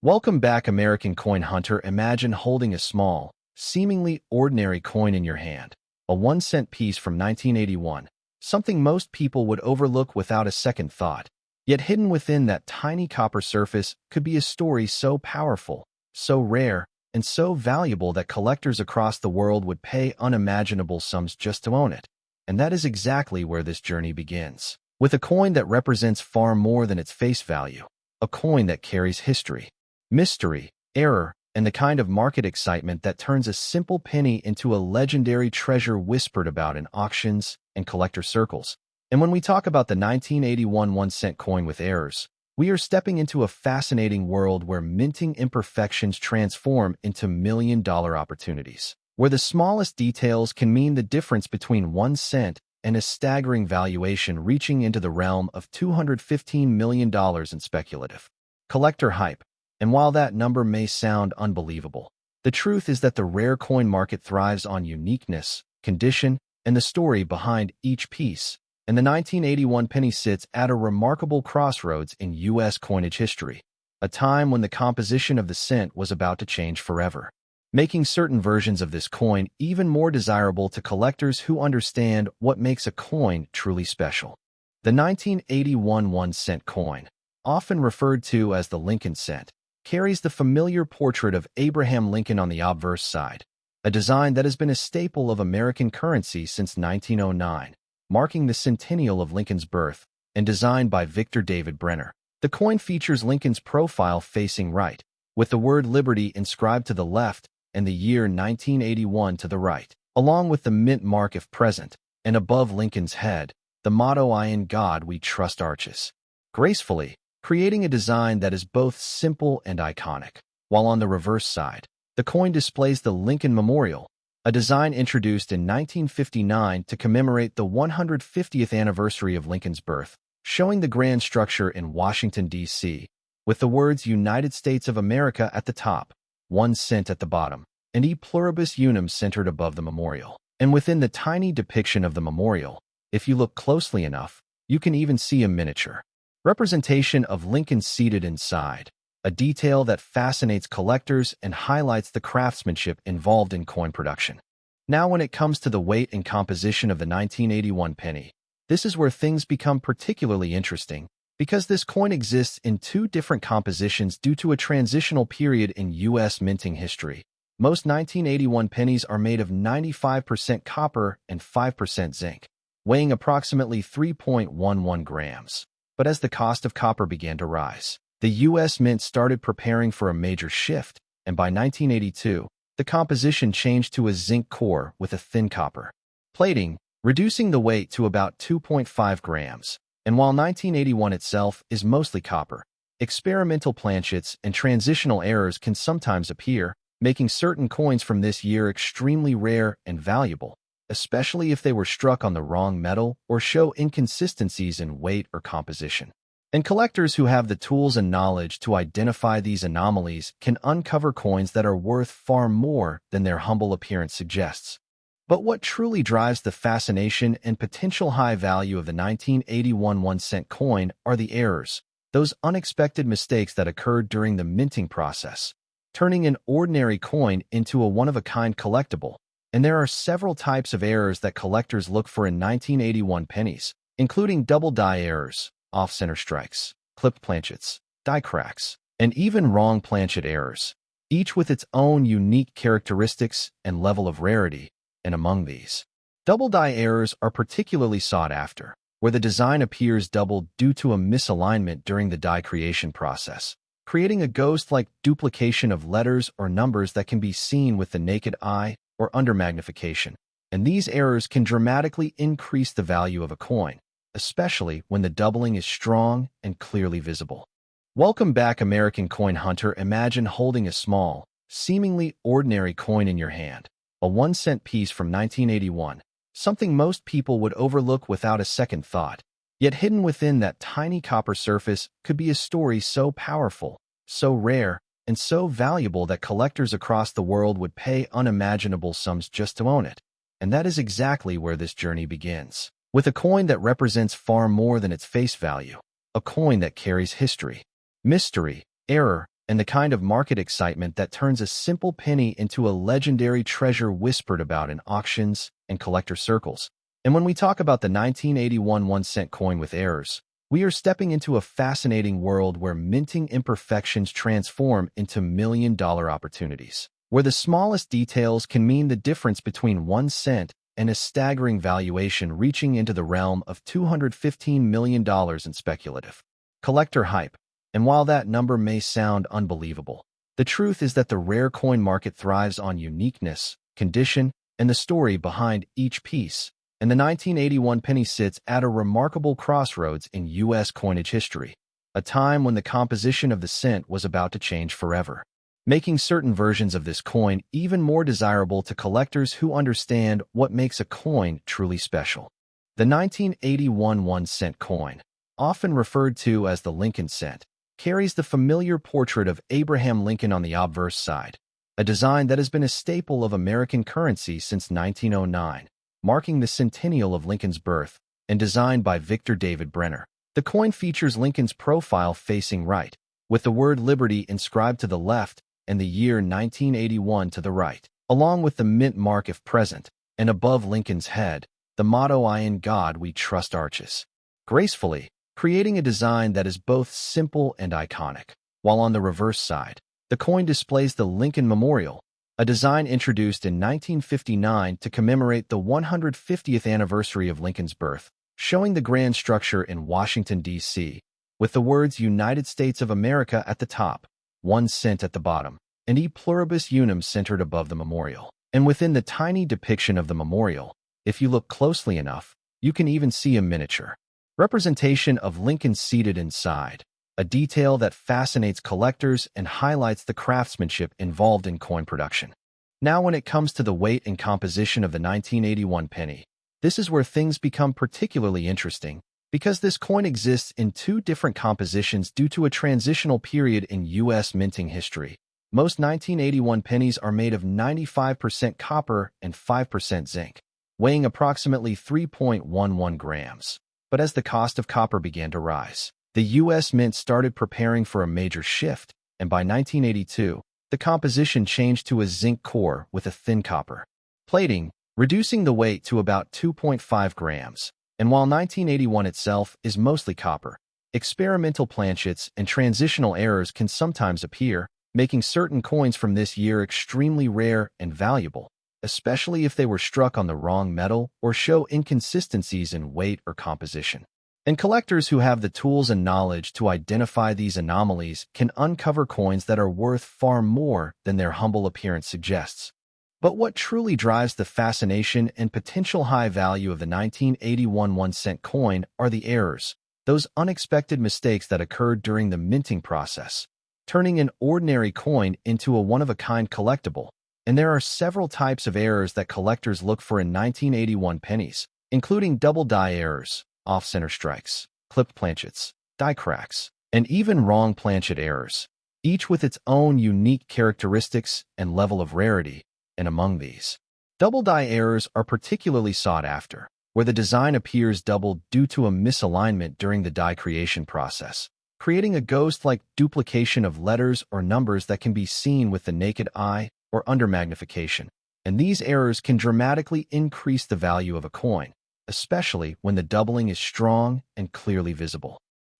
Welcome back, American coin hunter. Imagine holding a small, seemingly ordinary coin in your hand, a 1-cent piece from 1981, something most people would overlook without a second thought. Yet hidden within that tiny copper surface could be a story so powerful, so rare, and so valuable that collectors across the world would pay unimaginable sums just to own it. And that is exactly where this journey begins. With a coin that represents far more than its face value, a coin that carries history, mystery, error, and the kind of market excitement that turns a simple penny into a legendary treasure whispered about in auctions and collector circles. And when we talk about the 1981 1-cent coin with errors, we are stepping into a fascinating world where minting imperfections transform into million-dollar opportunities, where the smallest details can mean the difference between 1 cent and a staggering valuation reaching into the realm of $215 million in speculative collector hype. And while that number may sound unbelievable, the truth is that the rare coin market thrives on uniqueness, condition, and the story behind each piece. And the 1981 penny sits at a remarkable crossroads in U.S. coinage history, a time when the composition of the cent was about to change forever, making certain versions of this coin even more desirable to collectors who understand what makes a coin truly special. The 1981 1-cent coin, often referred to as the Lincoln cent, carries the familiar portrait of Abraham Lincoln on the obverse side, a design that has been a staple of American currency since 1909, marking the centennial of Lincoln's birth, and designed by Victor David Brenner. The coin features Lincoln's profile facing right, with the word Liberty inscribed to the left and the year 1981 to the right, along with the mint mark if present, and above Lincoln's head, the motto "I in God we trust" arches gracefully, creating a design that is both simple and iconic. While on the reverse side, the coin displays the Lincoln Memorial, a design introduced in 1959 to commemorate the 150th anniversary of Lincoln's birth, showing the grand structure in Washington, D.C., with the words United States of America at the top, 1 cent at the bottom, and E Pluribus Unum centered above the memorial. And within the tiny depiction of the memorial, if you look closely enough, you can even see a miniature representation of Lincoln seated inside, a detail that fascinates collectors and highlights the craftsmanship involved in coin production. Now, when it comes to the weight and composition of the 1981 penny, this is where things become particularly interesting, because this coin exists in two different compositions due to a transitional period in U.S. minting history. Most 1981 pennies are made of 95% copper and 5% zinc, weighing approximately 3.11 grams. But as the cost of copper began to rise, the U.S. Mint started preparing for a major shift, and by 1982, the composition changed to a zinc core with a thin copper plating, reducing the weight to about 2.5 grams. And while 1981 itself is mostly copper, experimental planchets and transitional errors can sometimes appear, making certain coins from this year extremely rare and valuable, especially if they were struck on the wrong metal or show inconsistencies in weight or composition. And collectors who have the tools and knowledge to identify these anomalies can uncover coins that are worth far more than their humble appearance suggests. But what truly drives the fascination and potential high value of the 1981 1-cent coin are the errors, those unexpected mistakes that occurred during the minting process, turning an ordinary coin into a one-of-a-kind collectible. And there are several types of errors that collectors look for in 1981 pennies, including double die errors, off-center strikes, clipped planchets, die cracks, and even wrong planchet errors, each with its own unique characteristics and level of rarity. And among these, double die errors are particularly sought after, where the design appears doubled due to a misalignment during the die creation process, creating a ghost-like duplication of letters or numbers that can be seen with the naked eye or under magnification. And these errors can dramatically increase the value of a coin, especially when the doubling is strong and clearly visible. Welcome back, American coin hunter. Imagine holding a small, seemingly ordinary coin in your hand, a 1-cent piece from 1981, something most people would overlook without a second thought. Yet hidden within that tiny copper surface could be a story so powerful, so rare, and so valuable that collectors across the world would pay unimaginable sums just to own it. And that is exactly where this journey begins. With a coin that represents far more than its face value, a coin that carries history, mystery, error, and the kind of market excitement that turns a simple penny into a legendary treasure whispered about in auctions and collector circles. And when we talk about the 1981 1-cent coin with errors, we are stepping into a fascinating world where minting imperfections transform into million-dollar opportunities, where the smallest details can mean the difference between 1 cent and a staggering valuation reaching into the realm of $215 million in speculative collector hype. And while that number may sound unbelievable, the truth is that the rare coin market thrives on uniqueness, condition, and the story behind each piece. And the 1981 penny sits at a remarkable crossroads in U.S. coinage history, a time when the composition of the cent was about to change forever, making certain versions of this coin even more desirable to collectors who understand what makes a coin truly special. The 1981 1-cent coin, often referred to as the Lincoln cent, carries the familiar portrait of Abraham Lincoln on the obverse side, a design that has been a staple of American currency since 1909. Marking the centennial of Lincoln's birth, and designed by Victor David Brenner. The coin features Lincoln's profile facing right, with the word Liberty inscribed to the left and the year 1981 to the right, along with the mint mark if present, and above Lincoln's head, the motto "I in God we trust" arches, gracefully, creating a design that is both simple and iconic. While on the reverse side, the coin displays the Lincoln Memorial, a design introduced in 1959 to commemorate the 150th anniversary of Lincoln's birth, showing the grand structure in Washington, D.C., with the words United States of America at the top, 1 cent at the bottom, and E Pluribus Unum centered above the memorial. And within the tiny depiction of the memorial, if you look closely enough, you can even see a miniature representation of Lincoln seated inside, a detail that fascinates collectors and highlights the craftsmanship involved in coin production. Now, when it comes to the weight and composition of the 1981 penny, this is where things become particularly interesting, because this coin exists in 2 different compositions due to a transitional period in U.S. minting history. Most 1981 pennies are made of 95% copper and 5% zinc, weighing approximately 3.11 grams. But as the cost of copper began to rise, the U.S. Mint started preparing for a major shift, and by 1982, the composition changed to a zinc core with a thin copper plating, reducing the weight to about 2.5 grams. And while 1981 itself is mostly copper, experimental planchets and transitional errors can sometimes appear, making certain coins from this year extremely rare and valuable, especially if they were struck on the wrong metal or show inconsistencies in weight or composition. And collectors who have the tools and knowledge to identify these anomalies can uncover coins that are worth far more than their humble appearance suggests. But what truly drives the fascination and potential high value of the 1981 1-cent coin are the errors, those unexpected mistakes that occurred during the minting process, turning an ordinary coin into a one-of-a-kind collectible. And there are several types of errors that collectors look for in 1981 pennies, including double die errors, off-center strikes, clipped planchets, die cracks, and even wrong planchet errors, each with its own unique characteristics and level of rarity. And among these, double die errors are particularly sought after, where the design appears doubled due to a misalignment during the die creation process, creating a ghost-like duplication of letters or numbers that can be seen with the naked eye or under magnification. And these errors can dramatically increase the value of a coin, especially when the doubling is strong and clearly visible.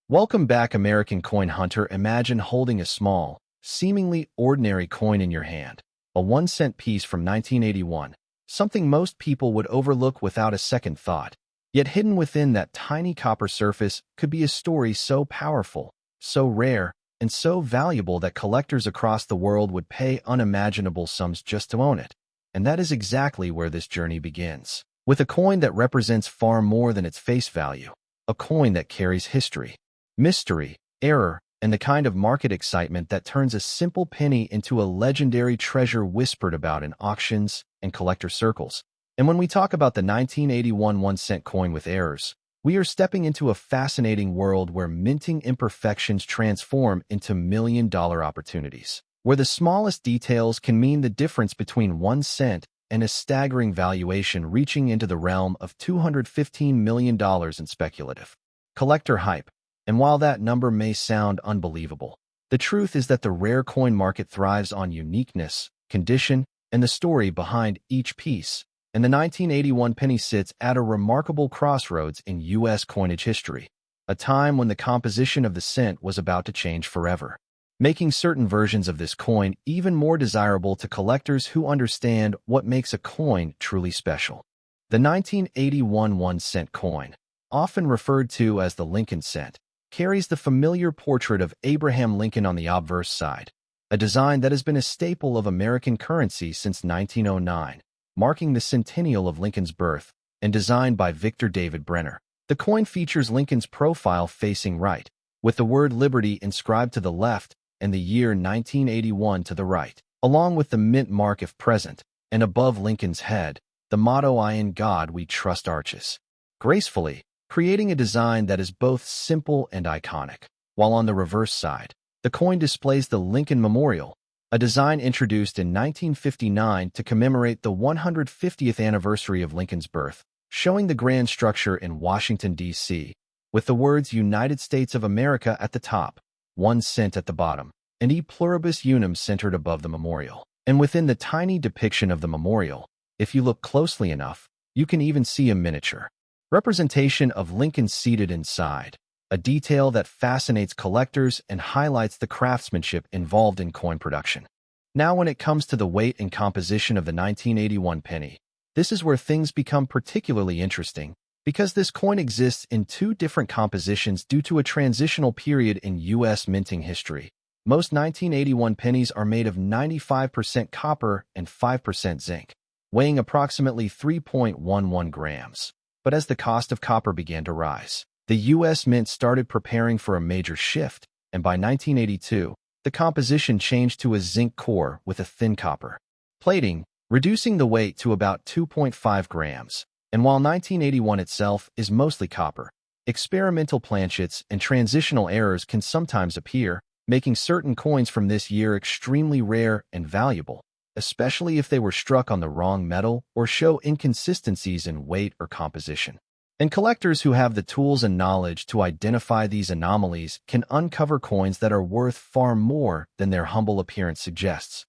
Welcome back, American coin hunter. Imagine holding a small, seemingly ordinary coin in your hand, a 1-cent piece from 1981, something most people would overlook without a second thought. Yet hidden within that tiny copper surface could be a story so powerful, so rare, and so valuable that collectors across the world would pay unimaginable sums just to own it. And that is exactly where this journey begins, with a coin that represents far more than its face value, a coin that carries history, mystery, error, and the kind of market excitement that turns a simple penny into a legendary treasure whispered about in auctions and collector circles. And when we talk about the 1981 1-cent coin with errors, we are stepping into a fascinating world where minting imperfections transform into million-dollar opportunities, where the smallest details can mean the difference between 1 cent and a staggering valuation reaching into the realm of $215 million in speculative collector hype. And while that number may sound unbelievable, The truth is that the rare coin market thrives on uniqueness, condition, and the story behind each piece, and the 1981 penny sits at a remarkable crossroads in U.S. coinage history, a time when the composition of the cent was about to change forever, making certain versions of this coin even more desirable to collectors who understand what makes a coin truly special. The 1981 1-cent coin, often referred to as the Lincoln cent, carries the familiar portrait of Abraham Lincoln on the obverse side, a design that has been a staple of American currency since 1909, marking the centennial of Lincoln's birth, and designed by Victor David Brenner. The coin features Lincoln's profile facing right, with the word Liberty inscribed to the left and the year 1981 to the right, along with the mint mark if present, and above Lincoln's head, the motto "I in God we trust" arches gracefully, creating a design that is both simple and iconic. While on the reverse side, the coin displays the Lincoln Memorial, a design introduced in 1959 to commemorate the 150th anniversary of Lincoln's birth, showing the grand structure in Washington, D.C., with the words United States of America at the top, 1 cent at the bottom, and E Pluribus Unum centered above the memorial. And within the tiny depiction of the memorial, if you look closely enough, you can even see a miniature representation of Lincoln seated inside, a detail that fascinates collectors and highlights the craftsmanship involved in coin production. Now, when it comes to the weight and composition of the 1981 penny, this is where things become particularly interesting, because this coin exists in two different compositions due to a transitional period in U.S. minting history. Most 1981 pennies are made of 95% copper and 5% zinc, weighing approximately 3.11 grams. But as the cost of copper began to rise, the U.S. Mint started preparing for a major shift, and by 1982, the composition changed to a zinc core with a thin copper plating, reducing the weight to about 2.5 grams. And while 1981 itself is mostly copper, experimental planchets and transitional errors can sometimes appear, making certain coins from this year extremely rare and valuable, especially if they were struck on the wrong metal or show inconsistencies in weight or composition. And collectors who have the tools and knowledge to identify these anomalies can uncover coins that are worth far more than their humble appearance suggests.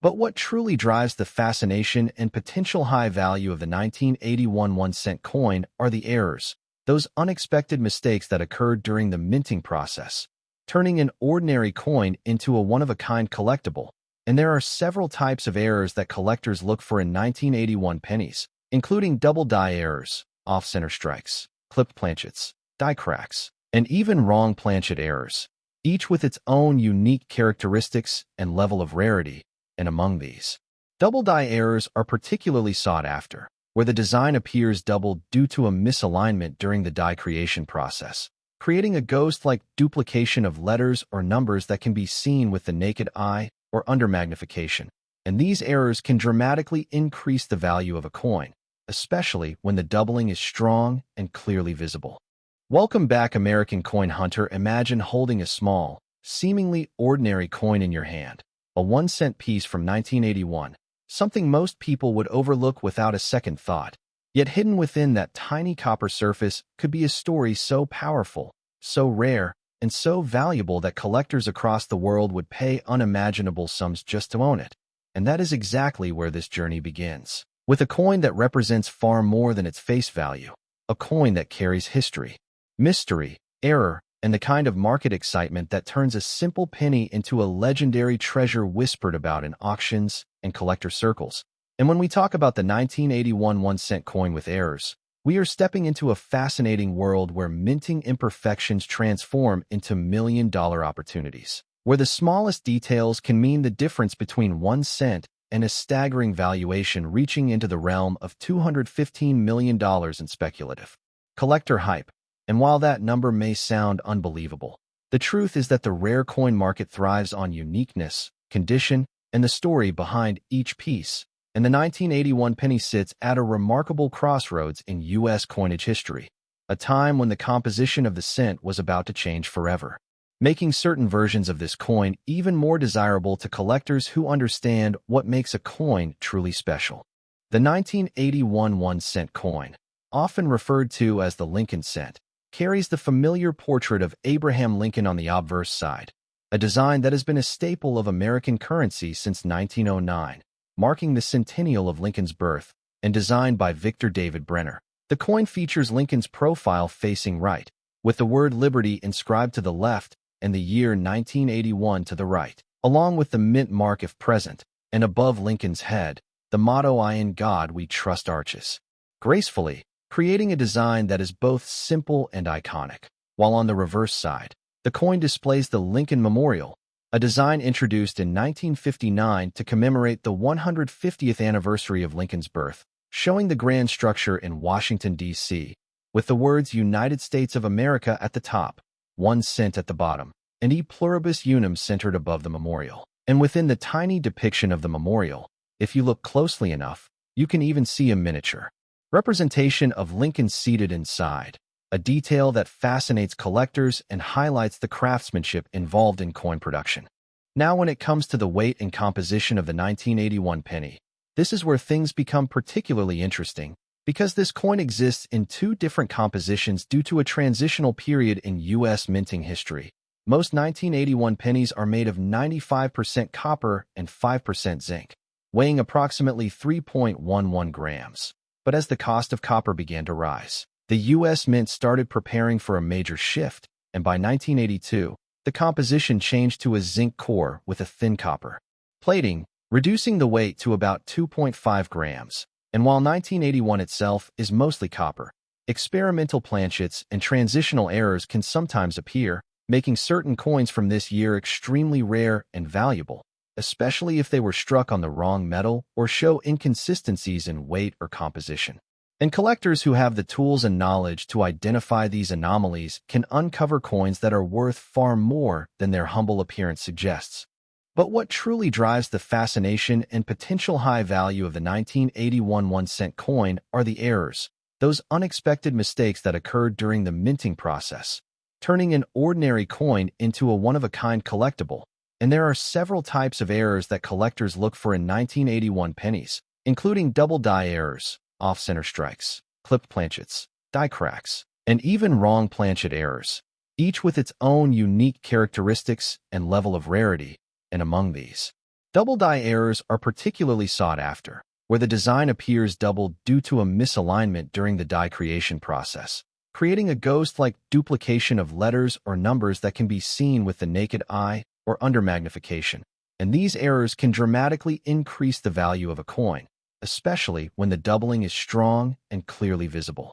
But what truly drives the fascination and potential high value of the 1981 1-cent coin are the errors, those unexpected mistakes that occurred during the minting process, turning an ordinary coin into a one-of-a-kind collectible. And there are several types of errors that collectors look for in 1981 pennies, including double die errors, off-center strikes, clipped planchets, die cracks, and even wrong planchet errors, each with its own unique characteristics and level of rarity. And among these, double die errors are particularly sought after, where the design appears doubled due to a misalignment during the die creation process, creating a ghost-like duplication of letters or numbers that can be seen with the naked eye or under magnification. And these errors can dramatically increase the value of a coin, especially when the doubling is strong and clearly visible. Welcome back, American coin hunter. Imagine holding a small, seemingly ordinary coin in your hand, a 1-cent piece from 1981, something most people would overlook without a second thought. Yet hidden within that tiny copper surface could be a story so powerful, so rare, and so valuable that collectors across the world would pay unimaginable sums just to own it. And that is exactly where this journey begins, with a coin that represents far more than its face value, a coin that carries history, mystery, error, and the kind of market excitement that turns a simple penny into a legendary treasure whispered about in auctions and collector circles. And when we talk about the 1981 1-cent coin with errors, we are stepping into a fascinating world where minting imperfections transform into million-dollar opportunities, where the smallest details can mean the difference between 1 cent and a staggering valuation reaching into the realm of $215 million in speculative collector hype. And while that number may sound unbelievable, the truth is that the rare coin market thrives on uniqueness, condition, and the story behind each piece. And the 1981 penny sits at a remarkable crossroads in U.S. coinage history, a time when the composition of the cent was about to change forever, making certain versions of this coin even more desirable to collectors who understand what makes a coin truly special. The 1981 1-cent coin, often referred to as the Lincoln cent, carries the familiar portrait of Abraham Lincoln on the obverse side, a design that has been a staple of American currency since 1909, marking the centennial of Lincoln's birth, and designed by Victor David Brenner. The coin features Lincoln's profile facing right, with the word Liberty inscribed to the left and the year 1981 to the right, along with the mint mark if present, and above Lincoln's head, the motto "I in God we trust" arches gracefully, creating a design that is both simple and iconic. While on the reverse side, the coin displays the Lincoln Memorial, a design introduced in 1959 to commemorate the 150th anniversary of Lincoln's birth, showing the grand structure in Washington, D.C., with the words United States of America at the top, 1 cent at the bottom, and E Pluribus Unum centered above the memorial. And within the tiny depiction of the memorial, if you look closely enough, you can even see a miniature representation of Lincoln seated inside, a detail that fascinates collectors and highlights the craftsmanship involved in coin production. Now, when it comes to the weight and composition of the 1981 penny, this is where things become particularly interesting, because this coin exists in two different compositions due to a transitional period in U.S. minting history. Most 1981 pennies are made of 95% copper and 5% zinc, weighing approximately 3.11 grams. But as the cost of copper began to rise, the U.S. Mint started preparing for a major shift, and by 1982, the composition changed to a zinc core with a thin copper plating, reducing the weight to about 2.5 grams. And while 1981 itself is mostly copper, experimental planchets and transitional errors can sometimes appear, making certain coins from this year extremely rare and valuable, especially if they were struck on the wrong metal or show inconsistencies in weight or composition. And collectors who have the tools and knowledge to identify these anomalies can uncover coins that are worth far more than their humble appearance suggests. But what truly drives the fascination and potential high value of the 1981 1-cent coin are the errors, those unexpected mistakes that occurred during the minting process, turning an ordinary coin into a one-of-a-kind collectible. And there are several types of errors that collectors look for in 1981 pennies, including double die errors, off-center strikes, clipped planchets, die cracks, and even wrong planchet errors, each with its own unique characteristics and level of rarity. And among these, double die errors are particularly sought after, where the design appears doubled due to a misalignment during the die creation process, creating a ghost-like duplication of letters or numbers that can be seen with the naked eye or under magnification. And these errors can dramatically increase the value of a coin, especially when the doubling is strong and clearly visible.